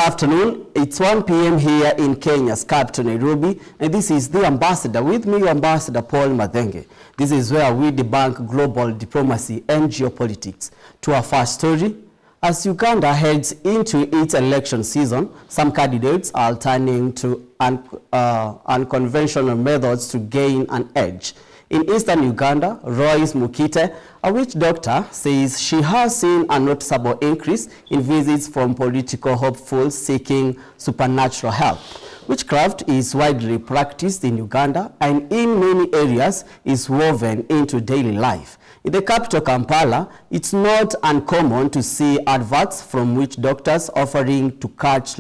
afternoon. It's 1 p.m. here in Kenya's capital, Nairobi, and this is The Ambassador. With me, Ambassador Paul Mathenge. This is where we debunk global diplomacy and geopolitics. To our first story, as Uganda heads into its election season, some candidates are turning to unconventional methods to gain an edge. In eastern Uganda, Royce Mukite, a witch doctor, says she has seen a noticeable increase in visits from political hopefuls seeking supernatural help. Witchcraft is widely practiced in Uganda and in many areas is woven into daily life. In the capital, Kampala, it's not uncommon to see adverts from witch doctors offering to catch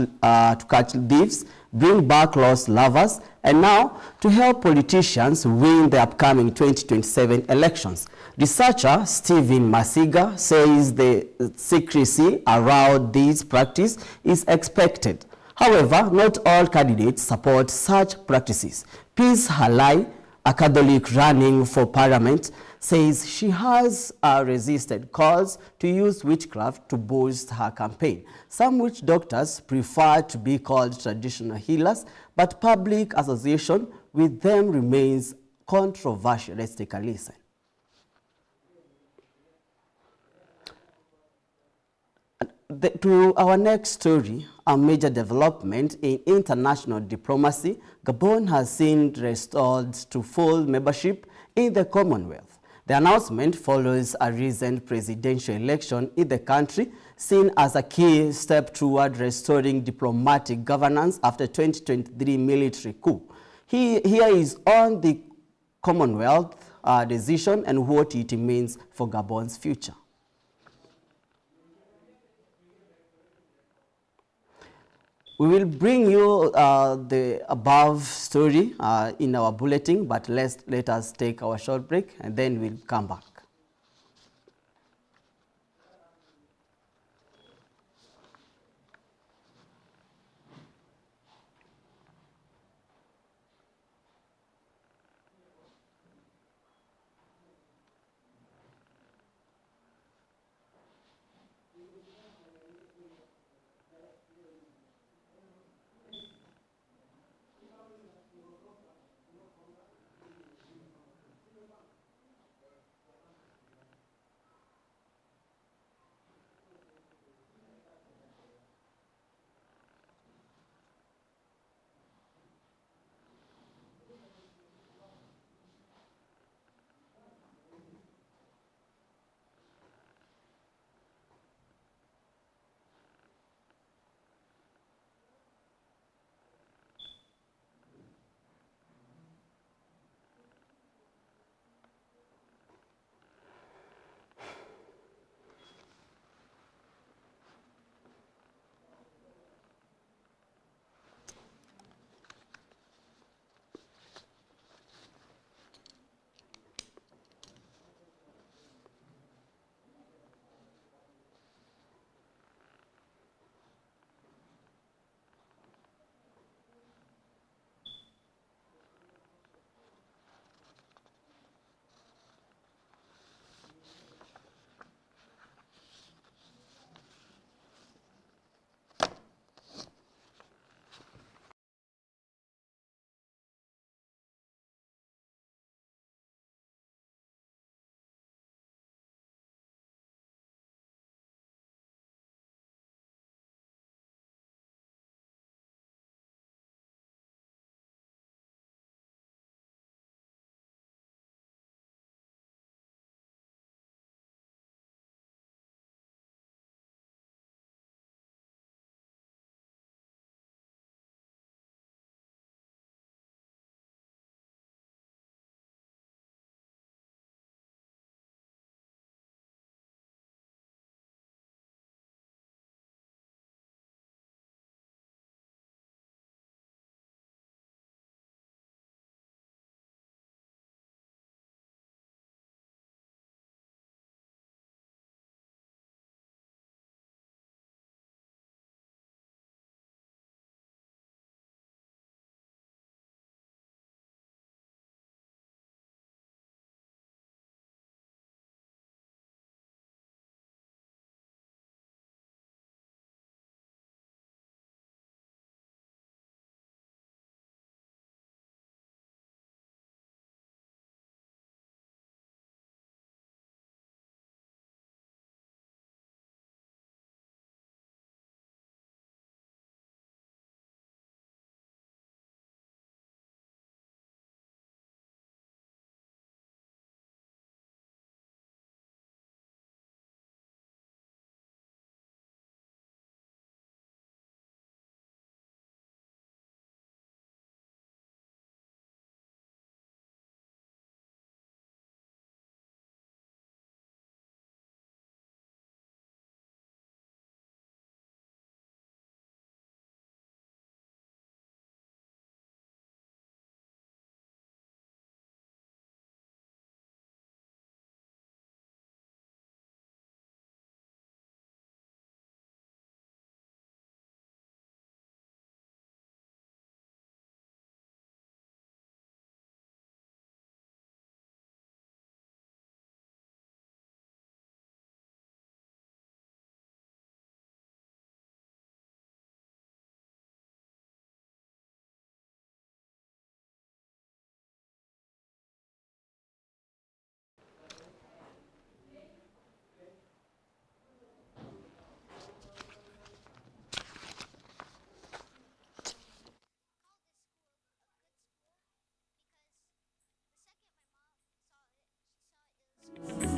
thieves, bring back lost lovers, and now to help politicians win the upcoming 2027 elections. Researcher Stephen Masiga says the secrecy around this practice is expected. However, not all candidates support such practices. Peace Halai, a Catholic running for parliament, says she has resisted calls to use witchcraft to boost her campaign. Some witch doctors prefer to be called traditional healers, but public association with them remains controversial. Let's take a listen. To our next story, a major development in international diplomacy, Gabon has seen restored to full membership in the Commonwealth. The announcement follows a recent presidential election in the country, seen as a key step toward restoring diplomatic governance after 2023 military coup. Here is on the Commonwealth decision and what it means for Gabon's future. We will bring you the above story in our bulletin, but let us take our short break and then we'll come back.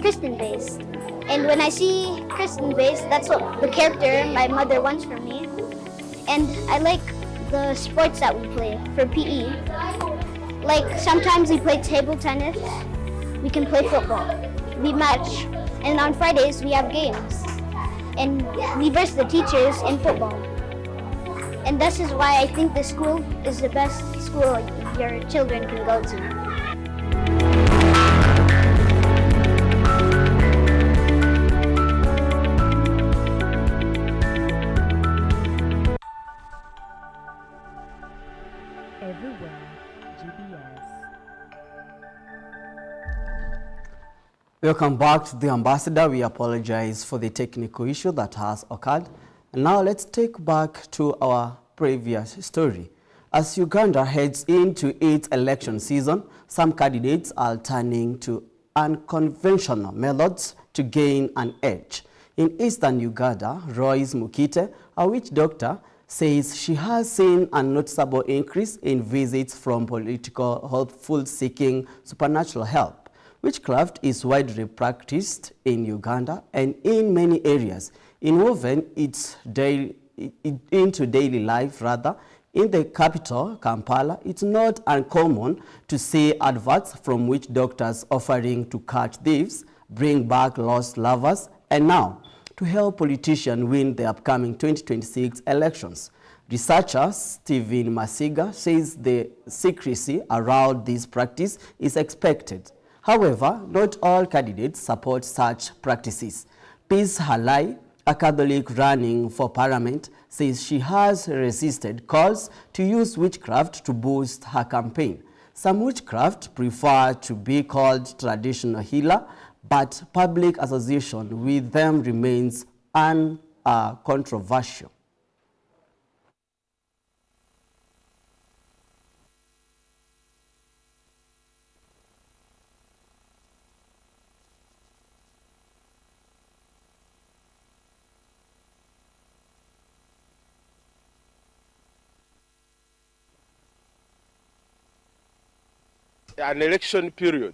Christian-based. And when I see Christian-based, that's what the character my mother wants from me. And I like the sports that we play for PE. Like sometimes we play table tennis, we can play football, we match, and on Fridays we have games. And we verse the teachers in football. And this is why I think the school is the best school your children can go to. Everywhere, GBS. Welcome back to the Ambassador. We apologize for the technical issue that has occurred. And now let's take back to our previous story. As Uganda heads into its election season, some candidates are turning to unconventional methods to gain an edge. In eastern Uganda, Royce Mukite, a witch doctor, says she has seen a noticeable increase in visits from political hopefuls seeking supernatural help. Witchcraft is widely practiced in Uganda and in many areas, inwoven into daily life rather. In the capital, Kampala, it's not uncommon to see adverts from witch doctors offering to catch thieves, bring back lost lovers, and now to help politicians win the upcoming 2026 elections. Researcher Stephen Masiga says the secrecy around this practice is expected. However, not all candidates support such practices. Peace Halai, a Catholic running for parliament, says she has resisted calls to use witchcraft to boost her campaign. Some witchcraft prefer to be called traditional healer, but public association with them remains controversial. An election period,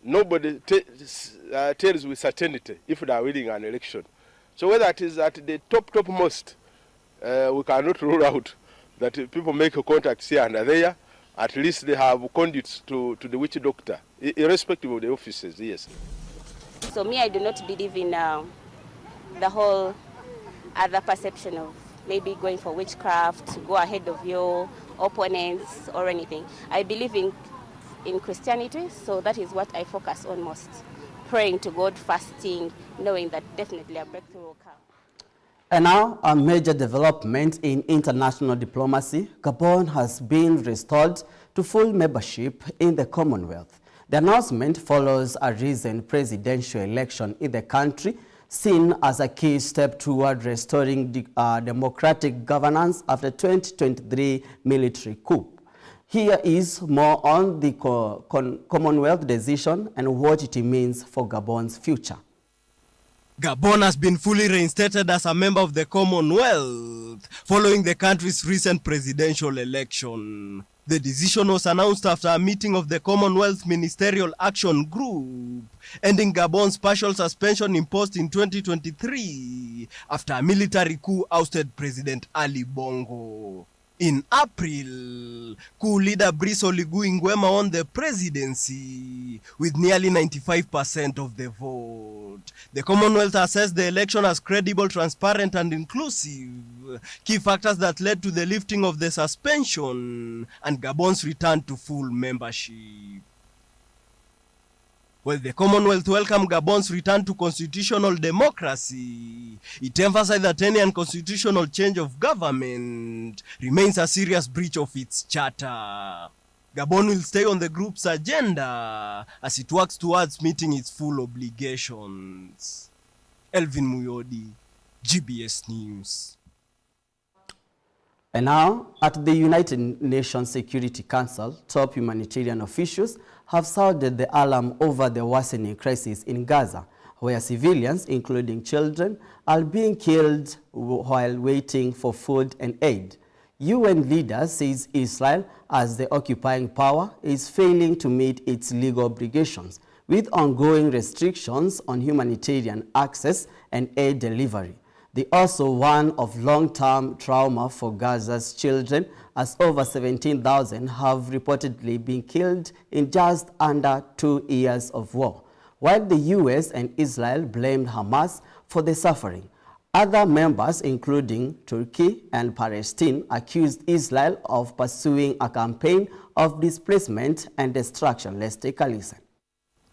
nobody tells with certainty if they are winning an election. So whether it is at the topmost, we cannot rule out that people make a contact here and there. At least they have conduits to the witch doctor, irrespective of the offices, yes. So me, I do not believe in the whole other perception of maybe going for witchcraft, to go ahead of your opponents or anything. I believe in Christianity, so that is what I focus on most. Praying to God, fasting, knowing that definitely a breakthrough will come. And now, a major development in international diplomacy. Gabon has been restored to full membership in the Commonwealth. The announcement follows a recent presidential election in the country, seen as a key step toward restoring democratic governance after 2023 military coup. Here is more on the Commonwealth decision and what it means for Gabon's future. Gabon has been fully reinstated as a member of the Commonwealth following the country's recent presidential election. The decision was announced after a meeting of the Commonwealth Ministerial Action Group, ending Gabon's partial suspension imposed in 2023 after a military coup ousted President Ali Bongo. In April, coup leader Brice Oligui Nguema won the presidency with nearly 95% of the vote. The Commonwealth assessed the election as credible, transparent, and inclusive, key factors that led to the lifting of the suspension and Gabon's return to full membership. Well, the Commonwealth welcomed Gabon's return to constitutional democracy. It emphasized that any unconstitutional change of government remains a serious breach of its charter. Gabon will stay on the group's agenda as it works towards meeting its full obligations. Elvin Muyodi, GBS News. And now, at the United Nations Security Council, top humanitarian officials have sounded the alarm over the worsening crisis in Gaza, where civilians, including children, are being killed while waiting for food and aid. UN leaders says Israel, as the occupying power, is failing to meet its legal obligations, with ongoing restrictions on humanitarian access and aid delivery. They also warn of long-term trauma for Gaza's children, as over 17,000 have reportedly been killed in just under 2 years of war, while the U.S. and Israel blamed Hamas for the suffering. Other members, including Turkey and Palestine, accused Israel of pursuing a campaign of displacement and destruction. Let's take a listen.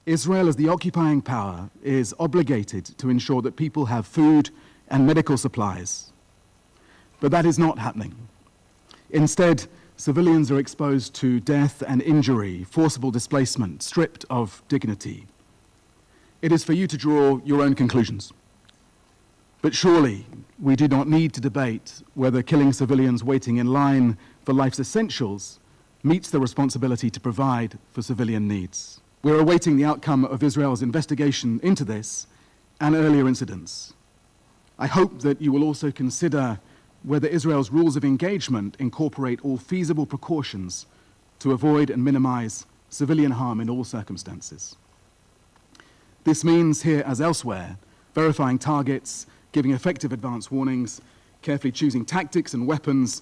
Israel, as the occupying power, is obligated to ensure that people have food and medical supplies. But that is not happening. Instead, civilians are exposed to death and injury, forcible displacement, stripped of dignity. It is for you to draw your own conclusions. But surely we do not need to debate whether killing civilians waiting in line for life's essentials meets the responsibility to provide for civilian needs. We're awaiting the outcome of Israel's investigation into this and earlier incidents. I hope that you will also consider whether Israel's rules of engagement incorporate all feasible precautions to avoid and minimize civilian harm in all circumstances. This means, here as elsewhere, verifying targets, giving effective advance warnings, carefully choosing tactics and weapons,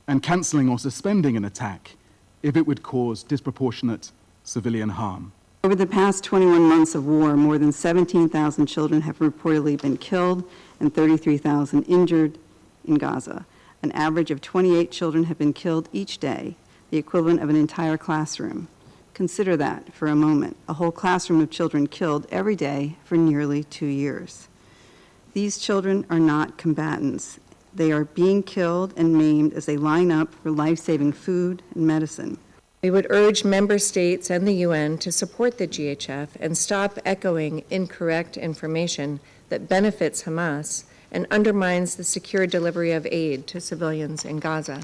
and cancelling or suspending an attack if it would cause disproportionate civilian harm. Over the past 21 months of war, more than 17,000 children have reportedly been killed and 33,000 injured in Gaza. An average of 28 children have been killed each day, the equivalent of an entire classroom. Consider that for a moment, a whole classroom of children killed every day for nearly 2 years. These children are not combatants. They are being killed and maimed as they line up for life-saving food and medicine. We would urge member states and the UN to support the GHF and stop echoing incorrect information that benefits Hamas and undermines the secure delivery of aid to civilians in Gaza.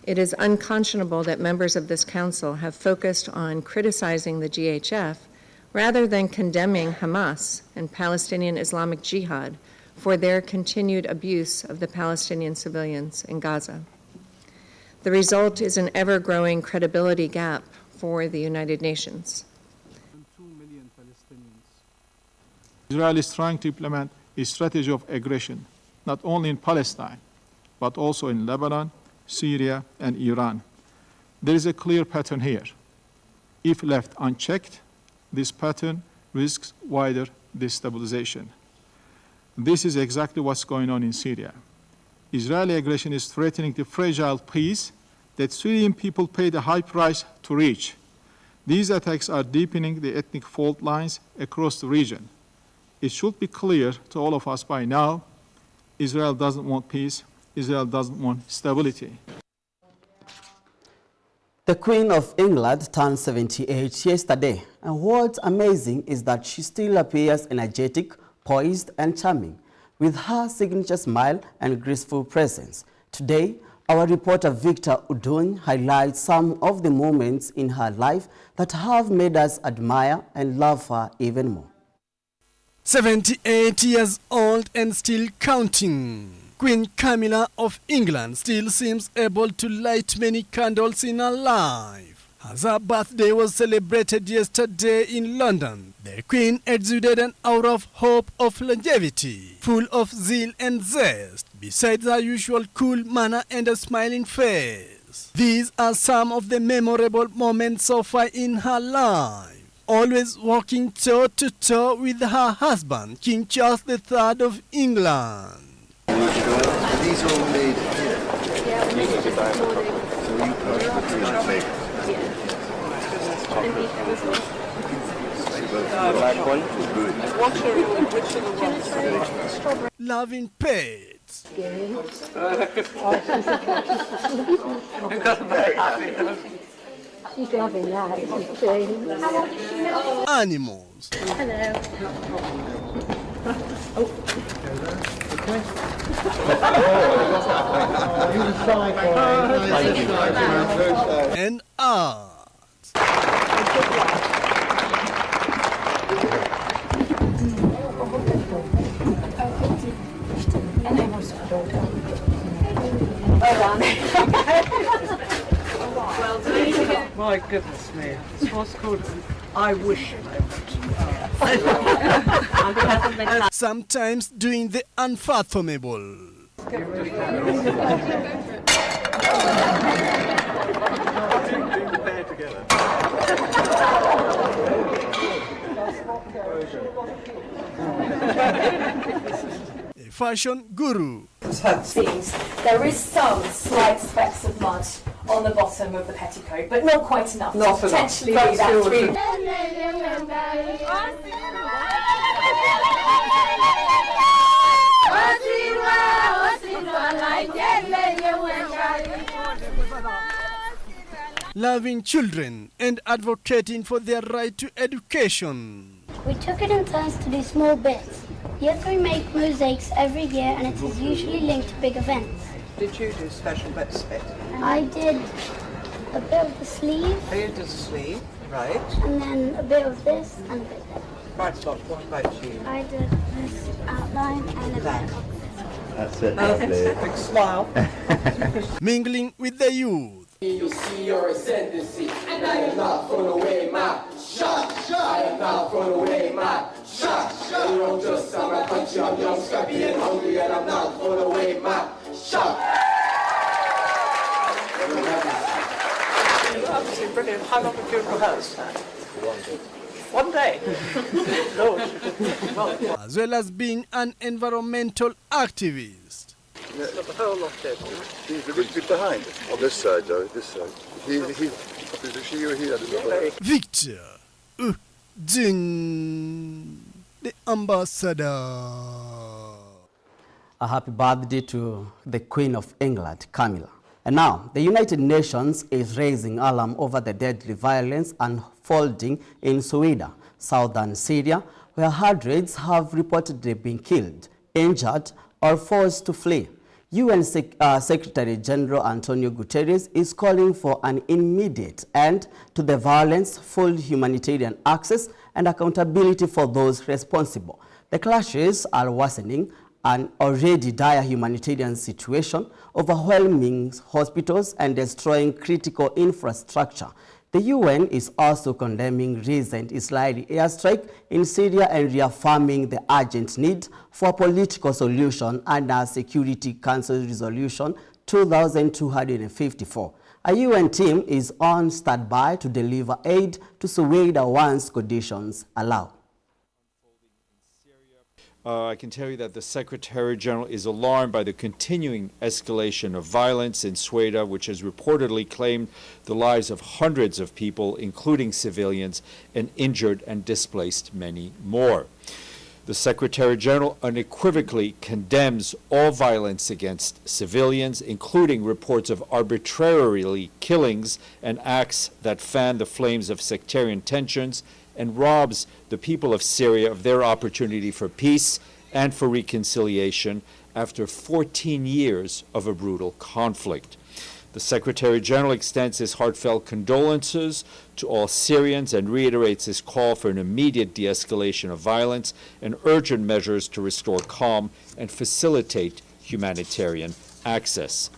It is unconscionable that members of this council have focused on criticizing the GHF rather than condemning Hamas and Palestinian Islamic Jihad for their continued abuse of the Palestinian civilians in Gaza. The result is an ever-growing credibility gap for the United Nations. 2 million Palestinians. Israel is trying to implement a strategy of aggression, not only in Palestine, but also in Lebanon, Syria, and Iran. There is a clear pattern here. If left unchecked, this pattern risks wider destabilization. This is exactly what's going on in Syria. Israeli aggression is threatening the fragile peace that Syrian people paid a high price to reach. These attacks are deepening the ethnic fault lines across the region. It should be clear to all of us by now, Israel doesn't want peace, Israel doesn't want stability. The Queen of England turned 78 yesterday, and what's amazing is that she still appears energetic, poised, and charming, with her signature smile and graceful presence. Today, our reporter Victor Udun highlights some of the moments in her life that have made us admire and love her even more. 78 years old and still counting. Queen Camilla of England still seems able to light many candles in her life. As her birthday was celebrated yesterday in London, the Queen exuded an aura of hope of longevity, full of zeal and zest, besides her usual cool manner and a smiling face. These are some of the memorable moments so far in her life. Always walking toe-to-toe with her husband, King Charles III of England. These are all made here. Yeah, we made it this morning. So you put Love in pets. She's loving that, isn't she? Animals. Hello. And art. My goodness me. It's what's called I wish moment. Sometimes doing the unfathomable. A fashion guru. Seems there is some slight specks of mud on the bottom of the petticoat, but not quite enough to potentially lead that through. Loving children and advocating for their right to education. We took it in turns to do small bits. Year 3 make mosaics every year and it is usually linked to big events. Did you do special bits of it? I did a bit of the sleeve. Oh, you did the sleeve, right. And then a bit of this and a bit of that. Right, Scott, what about you? I did this outline and a bit of this. That's it, lovely. Big smile. Mingling with the youth. You see your ascendancy, and I am not throwing away my shot. I am not throwing away my shot. You know, just I'm a country, I'm young, scrappy and hungry, and I'm not throwing away my shot. Absolutely brilliant. How long have you rehearsed? 1 day. Lord. As well as being an environmental activist. Got the whole lot there. He's a bit behind. On this side, Joey, this side. Victor Ding, the ambassador. A happy birthday to the Queen of England, Camilla. And now, the United Nations is raising alarm over the deadly violence unfolding in Suida, southern Syria, where hundreds have reportedly been killed, injured, or forced to flee. UN Secretary General Antonio Guterres is calling for an immediate end to the violence, full humanitarian access, and accountability for those responsible. The clashes are worsening an already dire humanitarian situation, overwhelming hospitals and destroying critical infrastructure. The UN is also condemning recent Israeli airstrike in Syria and reaffirming the urgent need for a political solution under Security Council Resolution 2254. A UN team is on standby to deliver aid to Sueda once conditions allow. I can tell you that the Secretary General is alarmed by the continuing escalation of violence in Sueda, which has reportedly claimed the lives of hundreds of people, including civilians, and injured and displaced many more. The Secretary General unequivocally condemns all violence against civilians, including reports of arbitrarily killings and acts that fan the flames of sectarian tensions, and robs the people of Syria of their opportunity for peace and for reconciliation after 14 years of a brutal conflict. The Secretary General extends his heartfelt condolences to all Syrians and reiterates his call for an immediate de-escalation of violence and urgent measures to restore calm and facilitate humanitarian access.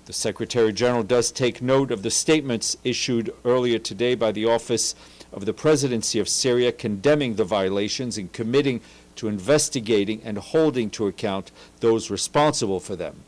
The Secretary General does take note of the statements issued earlier today by the Office of the Presidency of Syria condemning the violations and committing to investigating and holding to account those responsible for them.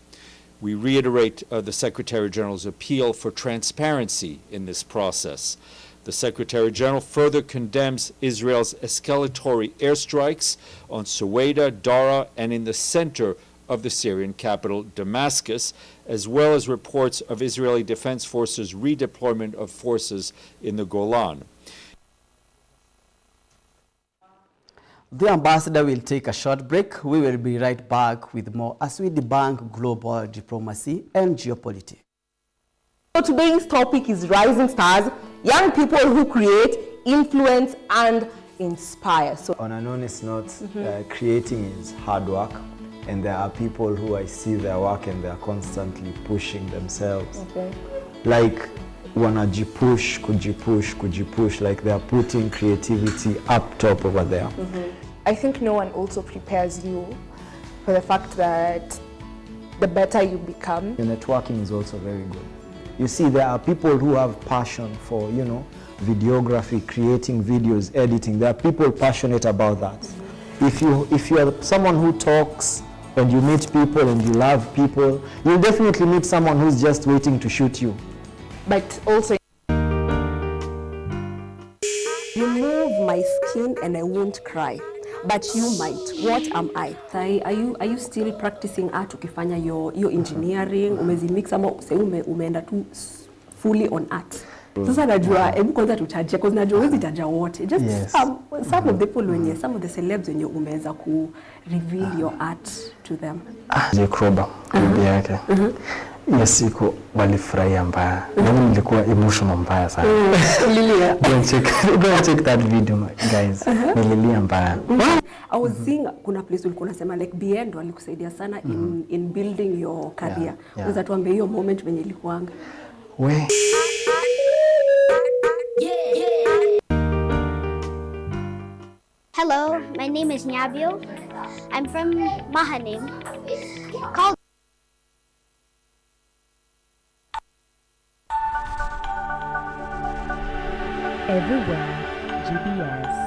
We reiterate the Secretary General's appeal for transparency in this process. The Secretary General further condemns Israel's escalatory airstrikes on Sueda, Dara, and in the center of the Syrian capital, Damascus, as well as reports of Israeli Defense Forces' redeployment of forces in the Golan. The ambassador will take a short break. We will be right back with more as we debunk global diplomacy and geopolitics. So today's topic is Rising Stars, young people who create, influence, and inspire. So on an honest note, creating is hard work, and there are people who I see their work and they're constantly pushing themselves. Like wanajipush, kujipush, like they're putting creativity up top over there. I think no one also prepares you for the fact that the better you become. Your networking is also very good. You see, there are people who have passion for, you know, videography, creating videos, editing. There are people passionate about that. If you are someone who talks and you meet people and you love people, you'll definitely meet someone who's just waiting to shoot you. But also, remove my skin and I won't cry. But you might. What am I? Are you still practicing art ukifanya your engineering? Umezimix ama umeenda tu fully on art? Sasa najua, hebu kwanza tutaje, because najua huwezi taja wote. Just some of the people wenye, some of the celebs wenye umeweza ku reveal your art to them. Jake Rober, bibi yake. Hiyo siku walifurahia mbaya. Mimi nilikuwa emotional mbaya sana. Lilia. Go check that video, guys. Nililia mbaya. I was seeing kuna place ulikuwa unasema like Biendo alikusaidia sana in building your career. Unaweza tuambie hiyo moment venye ilikuanga? We. Hello, my name is Nyabio. I'm from Mahanim. Called Everywhere GBS.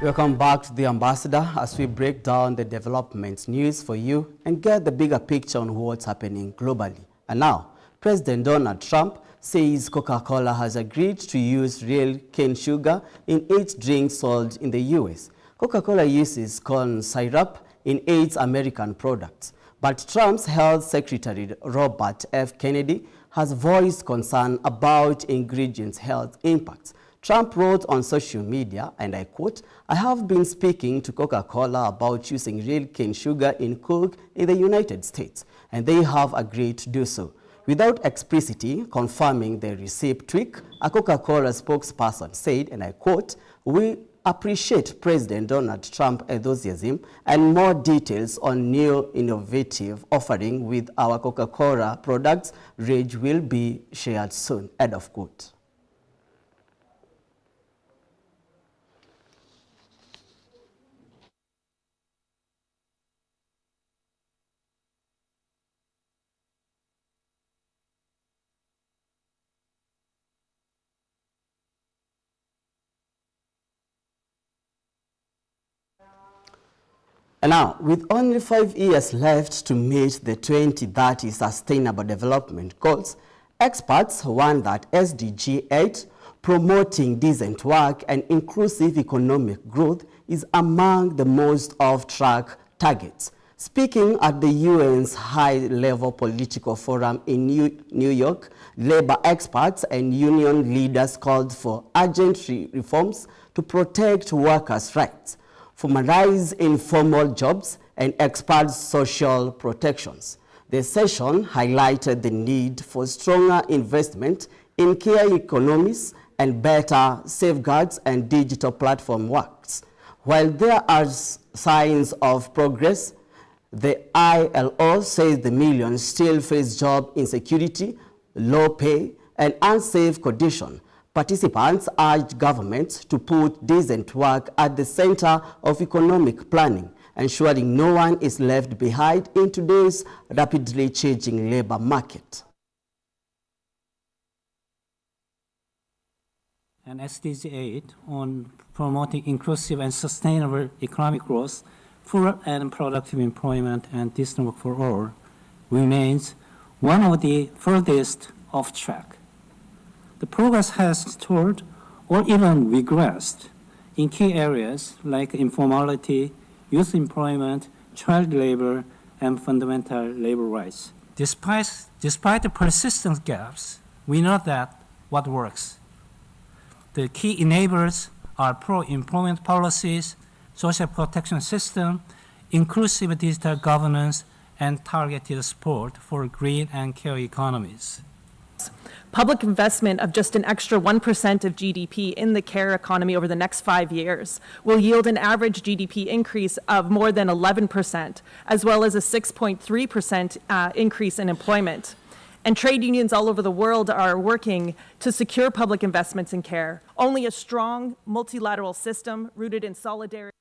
Welcome back to The Ambassador as we break down the development news for you and get the bigger picture on what's happening globally. And now, President Donald Trump says Coca-Cola has agreed to use real cane sugar in its drinks sold in the U.S. Coca-Cola uses corn syrup in its American products. But Trump's Health Secretary Robert F. Kennedy has voiced concern about ingredients' health impacts. Trump wrote on social media, and I quote, "I have been speaking to Coca-Cola about using real cane sugar in Coke in the United States, and they have agreed to do so." Without explicitly confirming the recipe tweak, a Coca-Cola spokesperson said, and I quote, "We appreciate President Donald Trump's enthusiasm, and more details on new innovative offering with our Coca-Cola products range will be shared soon." End of quote. And now, with only 5 years left to meet the 2030 Sustainable Development Goals, experts warn that SDG 8, promoting decent work and inclusive economic growth, is among the most off-track targets. Speaking at the UN's high-level political forum in New York, labor experts and union leaders called for urgent reforms to protect workers' rights, formalize informal jobs, and expand social protections. The session highlighted the need for stronger investment in care economies and better safeguards and digital platform works. While there are signs of progress, the ILO says the millions still face job insecurity, low pay, and unsafe conditions. Participants urge governments to put decent work at the center of economic planning, ensuring no one is left behind in today's rapidly changing labor market. And SDG 8 on promoting inclusive and sustainable economic growth, full and productive employment, and decent work for all remains one of the furthest off track. The progress has stalled or even regressed in key areas like informality, youth employment, child labor, and fundamental labor rights. Despite the persistent gaps, we know that what works. The key enablers are pro-employment policies, social protection system, inclusive digital governance, and targeted support for green and care economies. Public investment of just an extra 1% of GDP in the care economy over the next 5 years will yield an average GDP increase of more than 11%, as well as a 6.3% increase in employment. And trade unions all over the world are working to secure public investments in care. Only a strong multilateral system rooted in solidarity.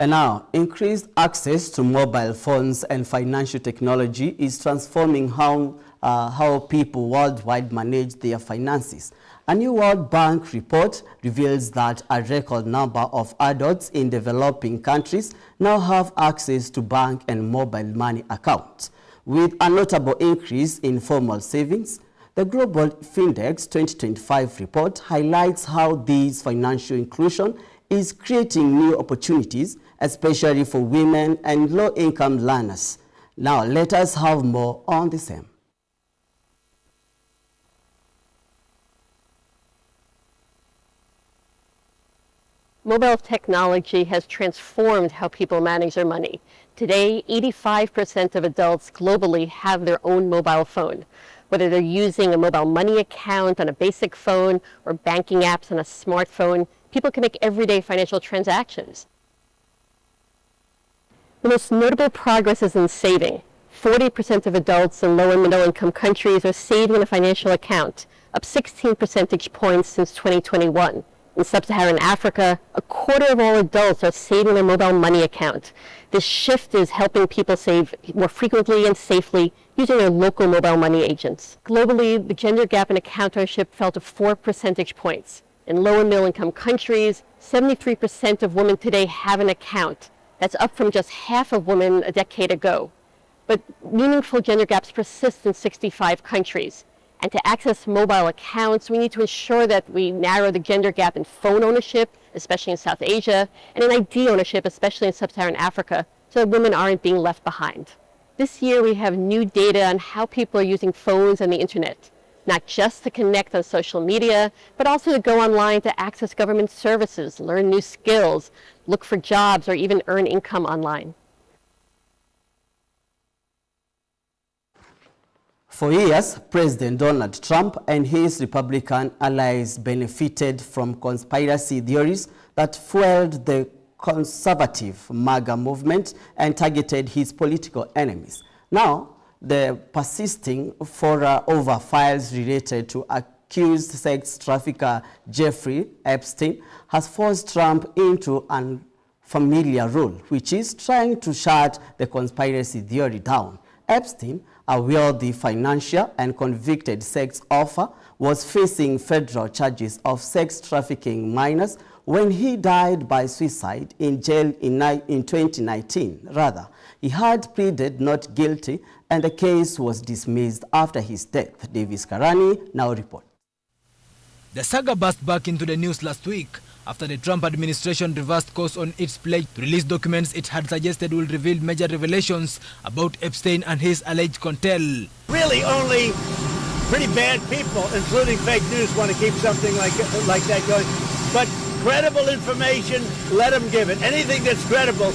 And now, increased access to mobile phones and financial technology is transforming how people worldwide manage their finances. A new World Bank report reveals that a record number of adults in developing countries now have access to bank and mobile money accounts. With a notable increase in formal savings, the Global Findex 2025 report highlights how this financial inclusion is creating new opportunities, especially for women and low-income learners. Now, let us have more on the same. Mobile technology has transformed how people manage their money. Today, 85% of adults globally have their own mobile phone. Whether they're using a mobile money account on a basic phone or banking apps on a smartphone, people can make everyday financial transactions. The most notable progress is in saving. 40% of adults in low and middle income countries are saving in a financial account, up 16 percentage points since 2021. In sub-Saharan Africa, a quarter of all adults are saving their mobile money account. This shift is helping people save more frequently and safely using their local mobile money agents. Globally, the gender gap in account ownership fell to 4 percentage points. In low and middle income countries, 73% of women today have an account. That's up from just half of women a decade ago. But meaningful gender gaps persist in 65 countries. And to access mobile accounts, we need to ensure that we narrow the gender gap in phone ownership, especially in South Asia, and in ID ownership, especially in sub-Saharan Africa, so that women aren't being left behind. This year, we have new data on how people are using phones and the internet, not just to connect on social media, but also to go online to access government services, learn new skills, look for jobs, or even earn income online. For years, President Donald Trump and his Republican allies benefited from conspiracy theories that fueled the conservative MAGA movement and targeted his political enemies. Now, the persisting furor over files related to accused sex trafficker Jeffrey Epstein has forced Trump into an unfamiliar role, which is trying to shut the conspiracy theory down. Epstein, a wealthy financier and convicted sex offender, was facing federal charges of sex trafficking minors when he died by suicide in jail in 2019. Rather, he had pleaded not guilty and the case was dismissed after his death. Davis Karani now reports. The saga burst back into the news last week after the Trump administration reversed course on its pledge to release documents it had suggested will reveal major revelations about Epstein and his alleged cartel. Really only pretty bad people, including fake news, want to keep something like that going. But credible information, let them give it. Anything that's credible,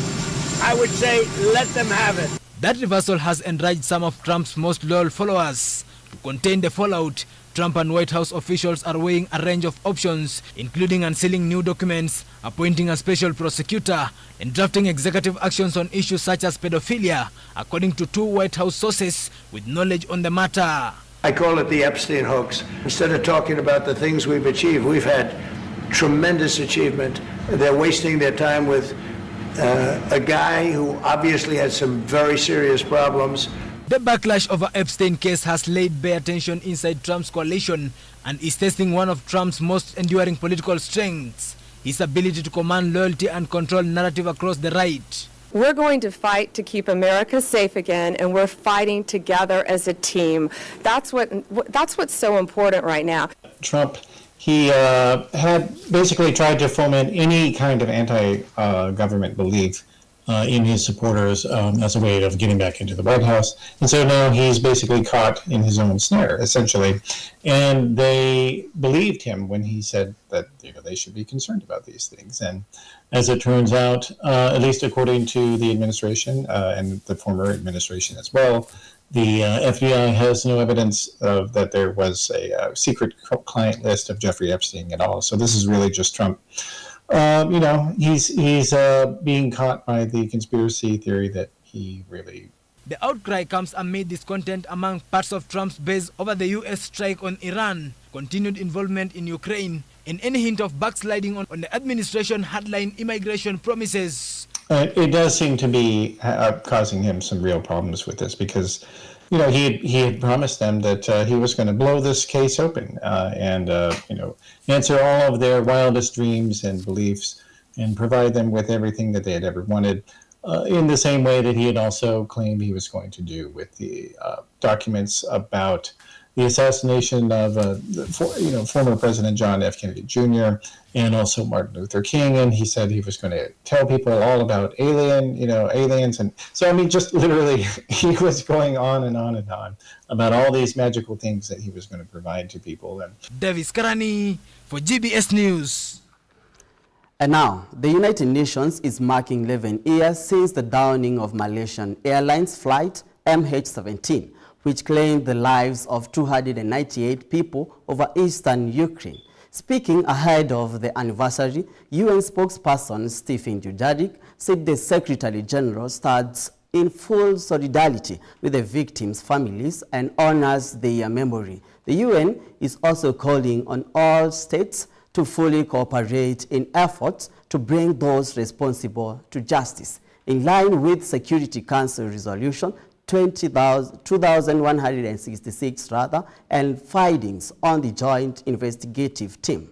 I would say let them have it. That reversal has enraged some of Trump's most loyal followers. To contain the fallout, Trump and White House officials are weighing a range of options, including unsealing new documents, appointing a special prosecutor, and drafting executive actions on issues such as pedophilia, according to two White House sources with knowledge on the matter. I call it the Epstein hoax. Instead of talking about the things we've achieved, we've had tremendous achievement. They're wasting their time with a guy who obviously had some very serious problems. The backlash over Epstein case has laid bare tension inside Trump's coalition and is testing one of Trump's most enduring political strengths, his ability to command loyalty and control narrative across the right. We're going to fight to keep America safe again, and we're fighting together as a team. That's what's so important right now. Trump, he had basically tried to foment any kind of anti-government belief in his supporters as a way of getting back into the White House. And so now he's basically caught in his own snare, essentially. And they believed him when he said that they should be concerned about these things. And as it turns out, at least according to the administration and the former administration as well, the FBI has no evidence that there was a secret client list of Jeffrey Epstein at all. So this is really just Trump. He's being caught by the conspiracy theory that he really... The outcry comes amid discontent among parts of Trump's base over the U.S. strike on Iran, continued involvement in Ukraine, and any hint of backsliding on the administration hardline immigration promises. It does seem to be causing him some real problems with this because, you know, he had promised them that he was going to blow this case open and, you know, answer all of their wildest dreams and beliefs and provide them with everything that they had ever wanted in the same way that he had also claimed he was going to do with the documents about the assassination of former President John F. Kennedy Jr. and also Martin Luther King, and he said he was going to tell people all about aliens, and so I mean, just literally, he was going on and on and on about all these magical things that he was going to provide to people. And Davis Karani for GBS News. And now, the United Nations is marking 11 years since the downing of Malaysian Airlines flight MH17, which claimed the lives of 298 people over eastern Ukraine. Speaking ahead of the anniversary, UN spokesperson Stephen Dujarric said the Secretary General stands in full solidarity with the victims' families and honors their memory. The UN is also calling on all states to fully cooperate in efforts to bring those responsible to justice, in line with Security Council Resolution 2166 and findings on the Joint Investigative Team.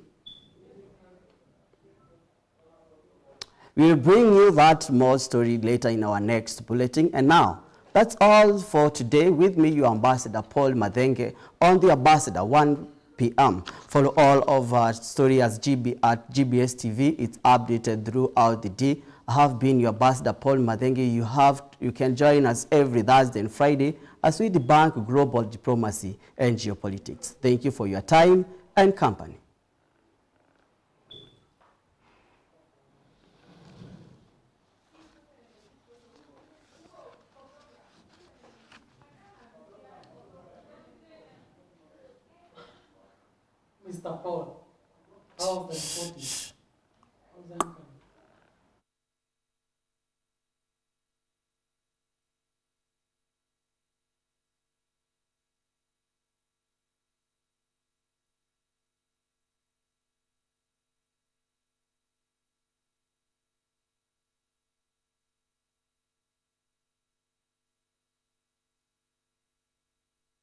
We will bring you that more story later in our next bulletin. And now, that's all for today. With me, your Ambassador Paul Madenge on the Ambassador 1 p.m. Follow all of our story at GBS TV. It's updated throughout the day. I have been your Ambassador Paul Madenge. You can join us every Thursday and Friday as we debunk global diplomacy and geopolitics. Thank you for your time and company. Mr. Paul, how's the 40?